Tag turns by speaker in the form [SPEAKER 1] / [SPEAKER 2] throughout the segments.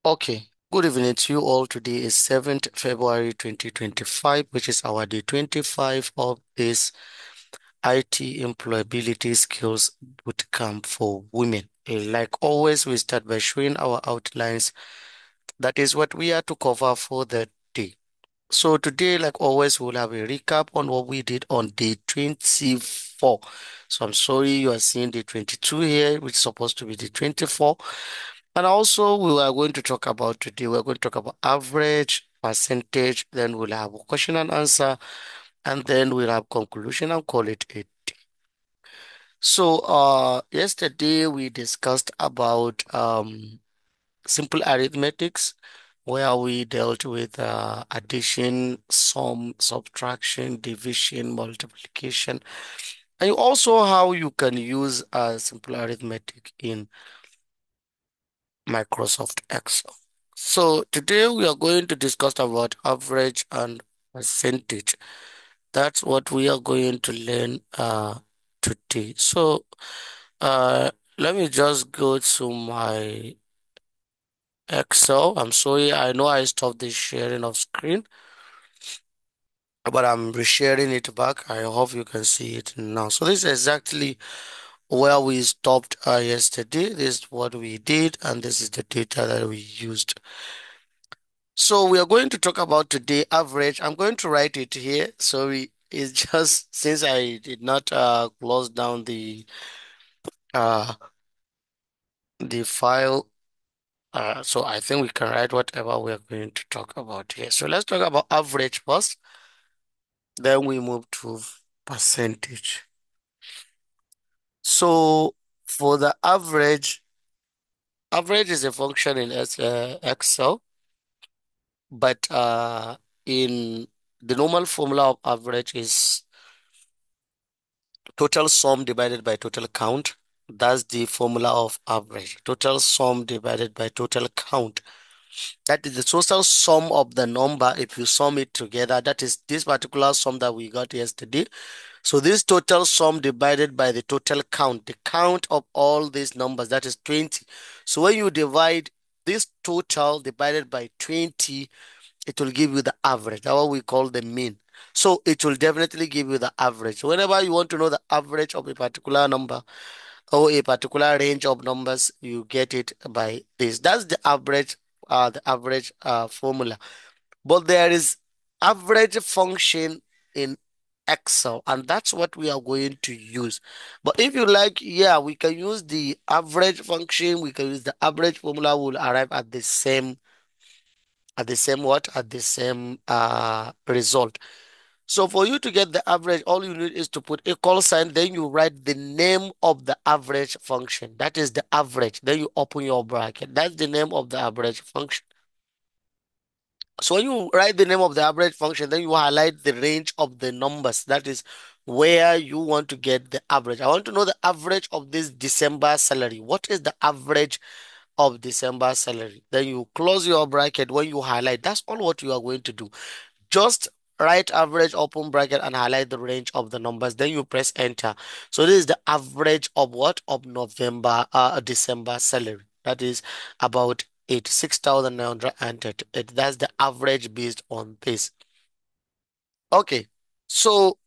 [SPEAKER 1] Okay, good evening to you all. Today is 7th February 2025, which is our day 25 of this IT Employability Skills Bootcamp for Women. Like always, we start by showing our outlines. That is what we are to cover for the day. So today, like always, we'll have a recap on what we did on day 24. So I'm sorry you are seeing day 22 here, which is supposed to be the 24. And also, we are going to talk about today, we're going to talk about average, percentage, then we'll have a question and answer, and then we'll have conclusion and call it a day. So, yesterday we discussed about simple arithmetics, where we dealt with addition, sum, subtraction, division, multiplication, and also how you can use simple arithmetic in Microsoft Excel. So today we are going to discuss about average and percentage. That's what we are going to learn today. So let me just go to my Excel. I'm sorry, I know I stopped the sharing of screen, but I'm resharing it back. I hope you can see it now. So this is exactly where we stopped yesterday. This is what we did, and this is the data that we used. So we are going to talk about today average. I'm going to write it here. Sorry, it's just since I did not close down uh the file. So I think we can write whatever we are going to talk about here. So let's talk about average first. Then we move to percentage. So for the average is a function in Excel, but in the normal formula of average is total sum divided by total count. That's the formula of average. Total sum divided by total count. That is the total sum of the number. If you sum it together, that is this particular sum that we got yesterday. So this total sum divided by the total count, the count of all these numbers, that is 20. So when you divide this total divided by 20, it will give you the average. That's what we call the mean. So it will definitely give you the average. Whenever you want to know the average of a particular number or a particular range of numbers, you get it by this. That's the average formula. But there is average function in Excel, and that's what we are going to use. But if you like, yeah, we can use the average function, we can use the average formula, will arrive at the same at the same result. So for you to get the average, all you need is to put equal sign, then you write the name of the average function. That is the average. Then you open your bracket. That's the name of the average function. So when you write the name of the average function, then you highlight the range of the numbers. That is where you want to get the average. I want to know the average of this December salary. What is the average of December salary? Then you close your bracket when you highlight. That's all what you are going to do. Just write average, open bracket, and highlight the range of the numbers. Then you press enter. So this is the average of what? Of December salary. That is about 86,938. That's the average based on this. Okay. So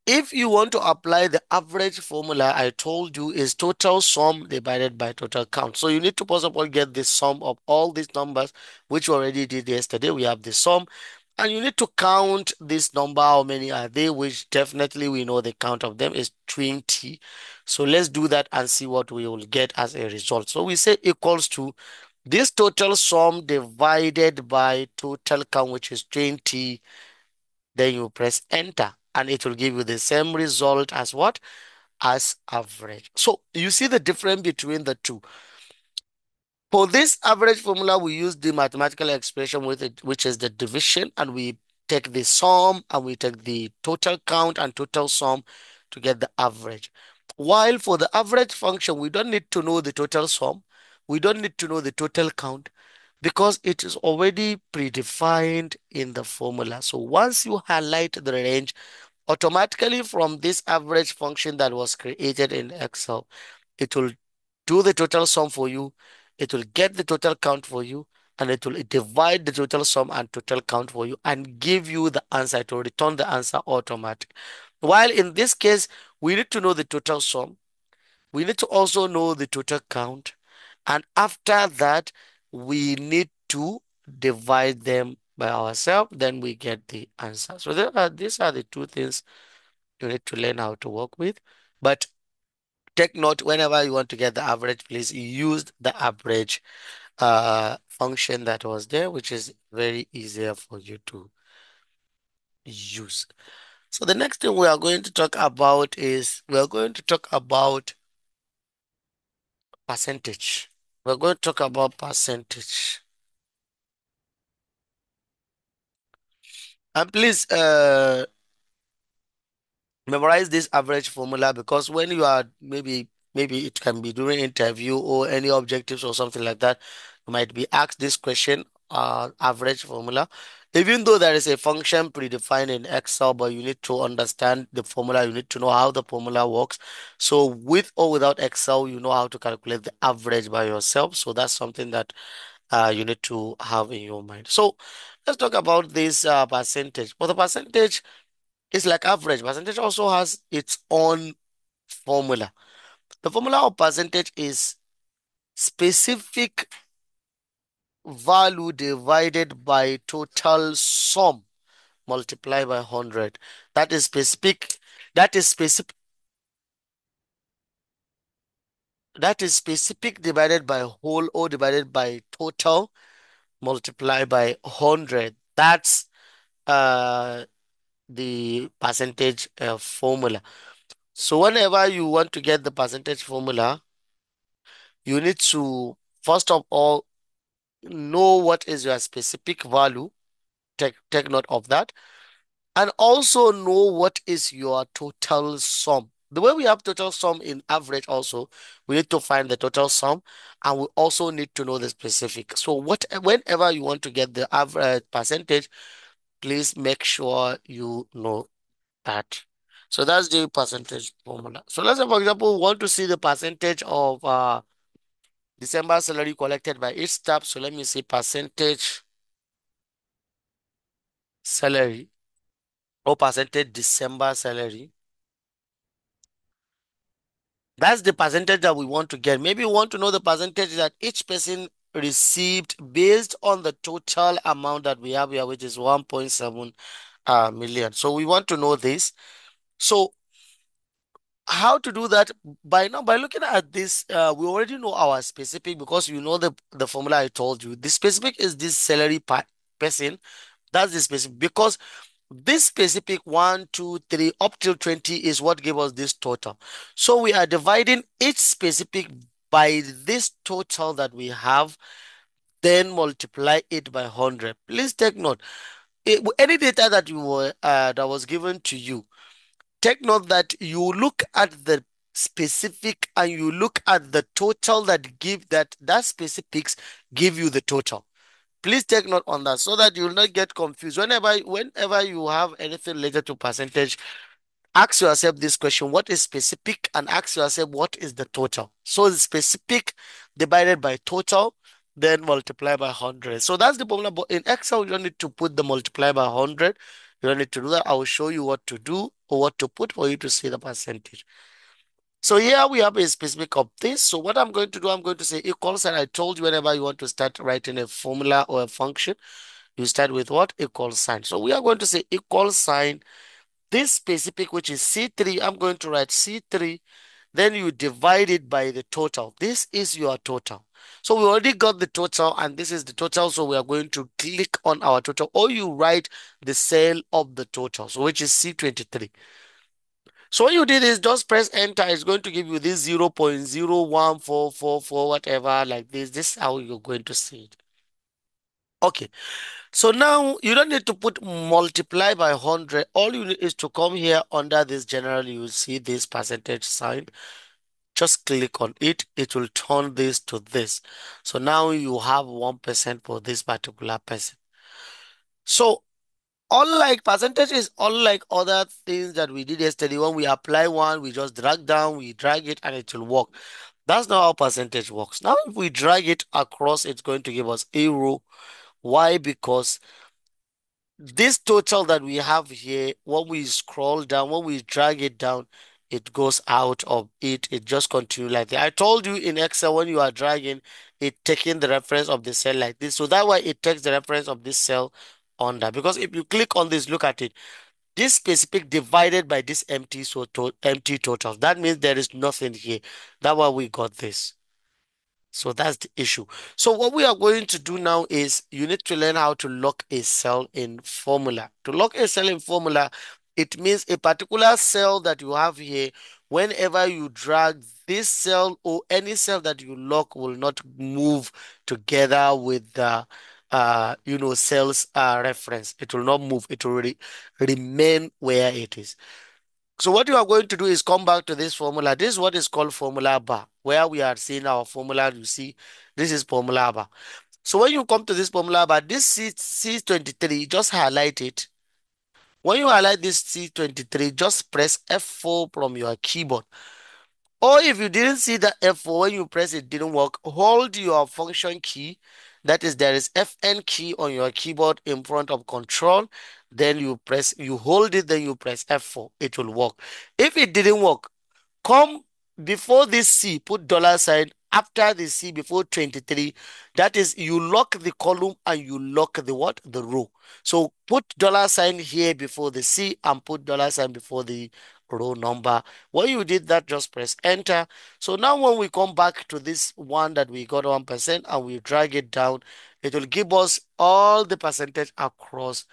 [SPEAKER 1] if you want to apply the average formula I told you is total sum divided by total count. So you need to first of all get the sum of all these numbers, which we already did yesterday. We have the sum, and you need to count this number. How many are they? Which definitely we know the count of them is 20. So let's do that and see what we will get as a result. So we say equals to this total sum divided by total count, which is 20. Then you press enter and it will give you the same result as what? As average. So you see the difference between the two. For this average formula, we use the mathematical expression with it, which is the division, and we take the sum and we take the total count and total sum to get the average. While for the average function, we don't need to know the total sum. We don't need to know the total count because it is already predefined in the formula. So once you highlight the range, automatically from this average function that was created in Excel, it will do the total sum for you. it will get the total count for you, and it will divide the total sum and total count for you and give you the answer. It will return the answer automatic. While in this case, we need to know the total sum. We need to also know the total count. And after that, we need to divide them by ourselves. Then we get the answer. So these are the two things you need to learn how to work with. But take note, whenever you want to get the average, please use the average function that was there, which is very easier for you to use. So the next thing we are going to talk about is we are going to talk about percentage. We're going to talk about percentage. And please memorize this average formula, because when you are maybe it can be during interview or any objectives or something like that, you might be asked this question, average formula. Even though there is a function predefined in Excel, but you need to understand the formula, you need to know how the formula works. So with or without Excel, you know how to calculate the average by yourself. So that's something that you need to have in your mind. So let's talk about this percentage. Well, the percentage is like average. Percentage also has its own formula. The formula of percentage is specific value divided by total sum multiplied by 100. That is specific. That is specific. That is specific divided by whole or divided by total multiplied by 100. That's uh, the percentage formula. So whenever you want to get the percentage formula, you need to first of all know what is your specific value. Take note of that. And also know what is your total sum. The way we have total sum in average also, we need to find the total sum, and we also need to know the specific. So whenever you want to get the average percentage, please make sure you know that. So that's the percentage formula. So let's say, for example, we want to see the percentage of December salary collected by each staff. So let me see percentage salary or percentage December salary. That's the percentage that we want to get. Maybe we want to know the percentage that each person received based on the total amount that we have here, which is 1.7 million. So we want to know this. So how to do that? By looking at this, we already know our specific, because you know the formula I told you. The specific is this salary person. That's the specific, because this specific 1, 2, 3 up till 20 is what gave us this total. So we are dividing each specific by this total that we have, then multiply it by 100. Please take note. Any data that you were that was given to you, take note that you look at the specific and you look at the total that give that specifics give you the total. Please take note on that so that you will not get confused. Whenever you have anything related to percentage, ask yourself this question: what is specific? And ask yourself what is the total. So the specific divided by total, then multiply by 100. So that's the formula. But in Excel, you don't need to put the multiply by 100. You don't need to do that. I will show you what to do or what to put for you to see the percentage. So here we have a specific of this. So what I'm going to do, I'm going to say equals, and I told you whenever you want to start writing a formula or a function, you start with what? Equal sign. So we are going to say equal sign. This specific, which is C3, I'm going to write C3. Then you divide it by the total. This is your total. So we already got the total, and this is the total. So we are going to click on our total, or you write the cell of the total, so which is C23. So what you did is just press enter. It's going to give you this 0.01444, whatever, like this. This is how you're going to see it. Okay. So now you don't need to put multiply by 100. All you need is to come here under this general. You will see this percentage sign. Just click on it. It will turn this to this. So now you have 1% for this particular person. So unlike percentage is unlike other things that we did yesterday. When we apply one, we just drag down, we drag it, and it will work. That's not how percentage works. Now, if we drag it across, it's going to give us a row. Why? Because this total that we have here, when we scroll down, when we drag it down, it goes out of it. It just continues like that. I told you in Excel, when you are dragging, it taking the reference of the cell like this. So that way it takes the reference of this cell under. Because if you click on this, look at it. This specific divided by this empty, so empty total. That means there is nothing here. That's why we got this. So that's the issue. So what we are going to do now is you need to learn how to lock a cell in formula. To lock a cell in formula, it means a particular cell that you have here, whenever you drag this cell or any cell that you lock will not move together with the cells reference. It will not move. It will remain where it is. So what you are going to do is come back to this formula. This is what is called formula bar, where we are seeing our formula. You see, this is formula bar. So when you come to this formula bar, this C23, just highlight it. When you highlight this C23, just press F4 from your keyboard. Or if you didn't see the F4, when you press it didn't work, hold your function key. That is, there is FN key on your keyboard in front of control. Then you hold it, then you press F4. It will work. If it didn't work, come before this C, put dollar sign after the C before 23. That is, you lock the column and you lock the what? The row. So put dollar sign here before the C and put dollar sign before the row number. When you did that, just press enter. So now when we come back to this one that we got 1% and we drag it down, it will give us all the percentage across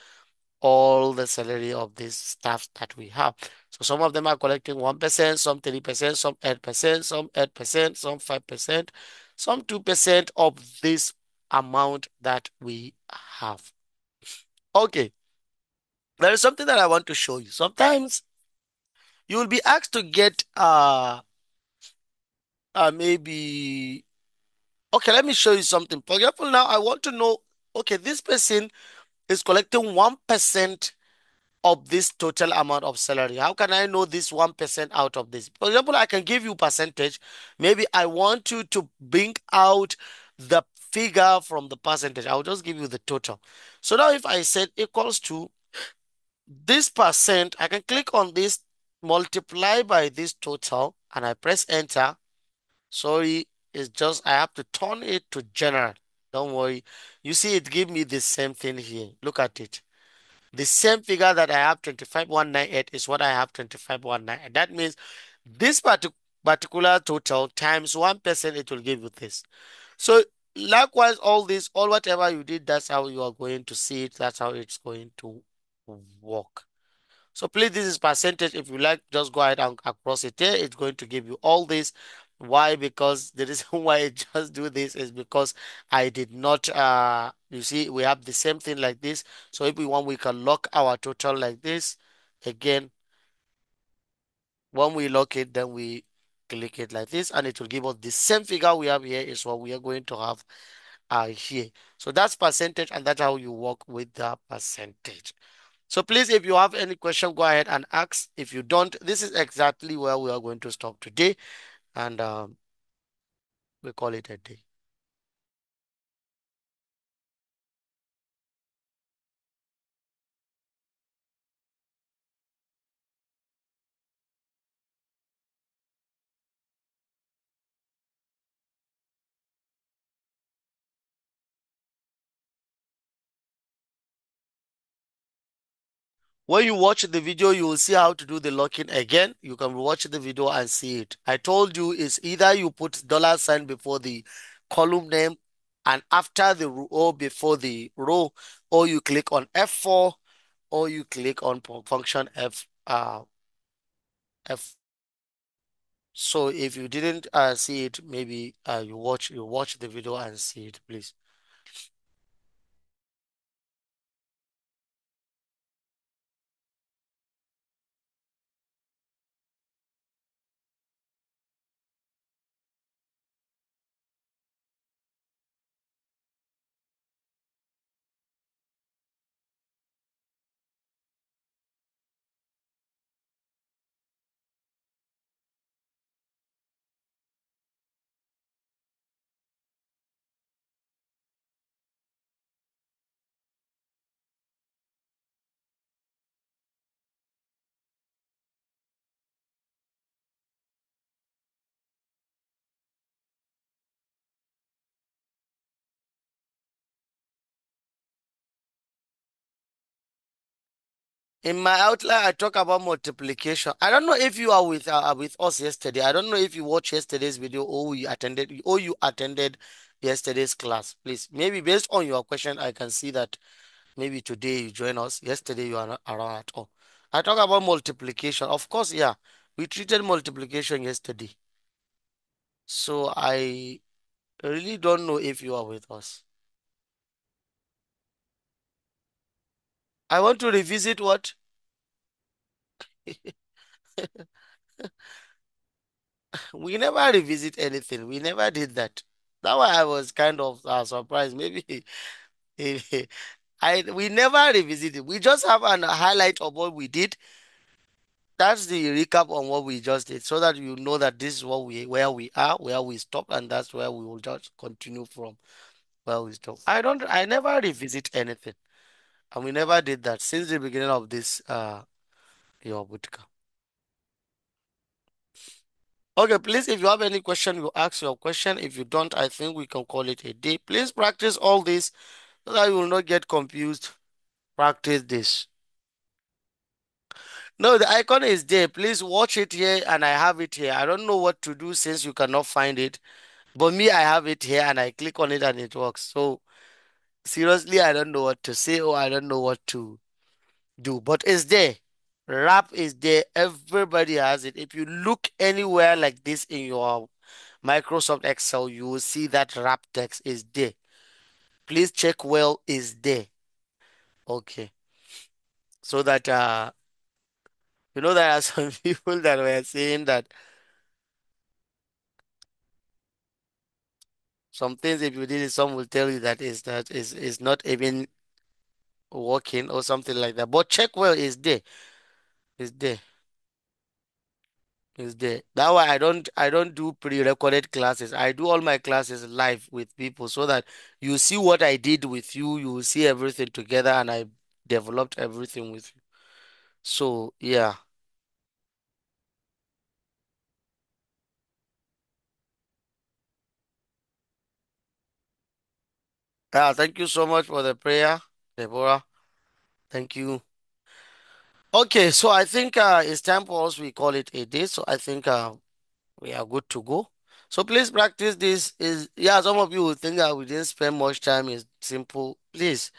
[SPEAKER 1] all the salary of these staff that we have. So some of them are collecting 1%, some 3%, some 8%, some 8%, some 5%, some 2% of this amount that we have. Okay, there is something that I want to show you. Sometimes you will be asked to get maybe okay, let me show you something. For example, now I want to know, okay, this person is collecting 1% of this total amount of salary. How can I know this 1% out of this? For example, I can give you percentage. Maybe I want you to bring out the figure from the percentage. I'll just give you the total. So now if I said equals to this percent, I can click on this, multiply by this total, and I press enter. Sorry, it's just I have to turn it to general. Don't worry. You see, it give me the same thing here. Look at it. The same figure that I have 25,198 is what I have 25,198. That means this particular total times 1%, it will give you this. So likewise, all this, all whatever you did, that's how you are going to see it. That's how it's going to work. So please, this is percentage. If you like, just go ahead and across it here. It's going to give you all this. Why? Because the reason why I just do this is because I did not, you see, we have the same thing like this. So if we want, we can lock our total like this. Again, when we lock it, then we click it like this, and it will give us the same figure we have here is what we are going to have here. So that's percentage, and that's how you work with the percentage. So please, if you have any question, go ahead and ask. If you don't, this is exactly where we are going to stop today, and we call it a day. When you watch the video, you will see how to do the locking again. You can watch the video and see it. I told you it's either you put dollar sign before the column name and after the row before the row, or you click on F4, or you click on function F. So if you didn't see it, maybe you watch the video and see it, please. In my outline, I talk about multiplication. I don't know if you are with us yesterday. I don't know if you watched yesterday's video or you attended yesterday's class. Please, maybe based on your question, I can see that maybe today you join us. Yesterday you are not around at all. I talk about multiplication. Of course, yeah, we treated multiplication yesterday. So I really don't know if you are with us. I want to revisit what? We never revisit anything. We never did that. That's why I was kind of surprised. Maybe we never revisited. We just have an highlight of what we did. That's the recap on what we just did, so that you know that this is what we where we are, where we stopped, and that's where we will just continue from where we stopped. I never revisit anything, and we never did that since the beginning of this your bootcamp. Okay, please, if you have any question, you ask your question. If you don't, I think we can call it a day. Please practice all this so that you will not get confused. Practice this. No, the icon is there. Please watch it here, and I have it here. I don't know what to do since you cannot find it, but me, I have it here, and I click on it, and it works. So seriously, I don't know what to say, or I don't know what to do, but it's there. Rap is there. Everybody has it. If you look anywhere like this in your Microsoft Excel, you will see that wrap text is there. Please check well is there. Okay. So that there are some people that were saying that some things if you did it, some will tell you that is not even working or something like that. But check well is there. Is there. Is there. That why I don't do pre-recorded classes. I do all my classes live with people so that you see what I did with you, you will see everything together and I developed everything with you. So yeah. Thank you so much for the prayer, Deborah. Thank you. Okay, so I think it's time for us. We call it a day. So I think we are good to go. So please practice this. Is yeah, some of you will think that we didn't spend much time. It's simple. Please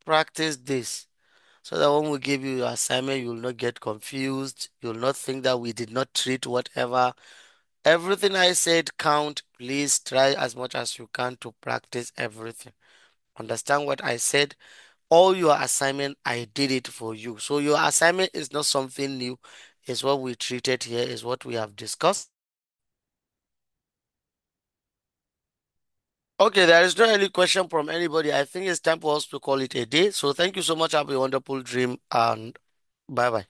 [SPEAKER 1] practice this so that when we give you your assignment, you will not get confused. You will not think that we did not treat whatever. Everything I said count. Please try as much as you can to practice everything. Understand what I said? All your assignment, I did it for you. So your assignment is not something new. It's what we treated here, is what we have discussed. Okay, there is no any question from anybody. I think it's time for us to call it a day. So thank you so much. Have a wonderful dream and bye bye.